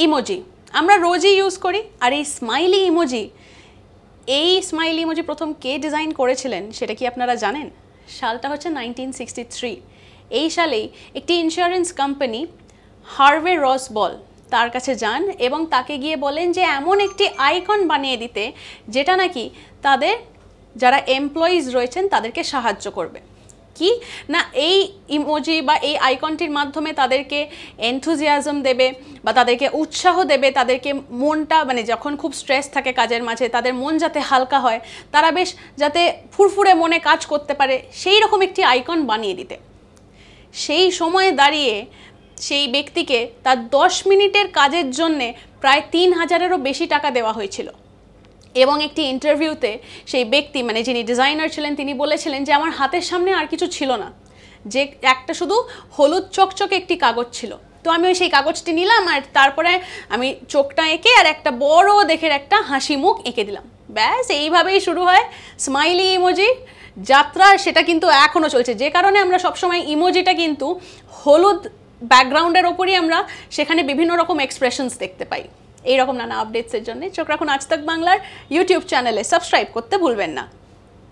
Emoji আমরা রোজই use করি। আর এই স্মাইলি ইমোজি প্রথম কে ডিজাইন করেছিলেন সেটা কি আপনারা জানেন? সালটা হচ্ছে 1963। এই সালেই একটি ইন্স্যুরেন্স কোম্পানি হার্ভে রসবল তার কাছে যান এবং তাকে গিয়ে বলেন যে এমন একটি আইকন বানিয়ে দিতে যেটা নাকি তাদের যারা এমপ্লয়িজ রয়েছেন তাদেরকে সাহায্য করবে। কি না, এই ইমোজি বা এই আইকনটির মাধ্যমে তাদেরকে এনথুজিয়াজম দেবে বা তাদেরকে উৎসাহ দেবে, তাদেরকে মনটা মানে যখন খুব স্ট্রেস থাকে কাজের মাঝে তাদের মন যাতে হালকা হয়, তারা বেশ যাতে ফুরফুরে মনে কাজ করতে পারে, সেই রকম একটি আইকন বানিয়ে দিতে। সেই সময়ে দাঁড়িয়ে সেই ব্যক্তিকে তার 10 মিনিটের কাজের জন্যে প্রায় 3000-এরও বেশি টাকা দেওয়া হয়েছিল। এবং একটি ইন্টারভিউতে সেই ব্যক্তি মানে যিনি ডিজাইনার ছিলেন তিনি বলেছিলেন যে আমার হাতের সামনে আর কিছু ছিল না, যে একটা শুধু হলুদ চকচকে একটি কাগজ ছিল। তো আমি সেই কাগজটি নিলাম আর তারপরে আমি চোখটা এঁকে আর একটা বড় দেখে একটা হাসি মুখ এঁকে দিলাম, ব্যাস এইভাবেই শুরু হয় স্মাইলি ইমোজি যাত্রা। সেটা কিন্তু এখনও চলছে, যে কারণে আমরা সবসময় ইমোজিটা কিন্তু হলুদ ব্যাকগ্রাউন্ডের ওপরই আমরা সেখানে বিভিন্ন রকম এক্সপ্রেশনস দেখতে পাই। এইরকম নানা আপডেটসের জন্য চোখ রাখুন আজ তাক বাংলার ইউটিউব চ্যানেলে, সাবস্ক্রাইব করতে ভুলবেন না।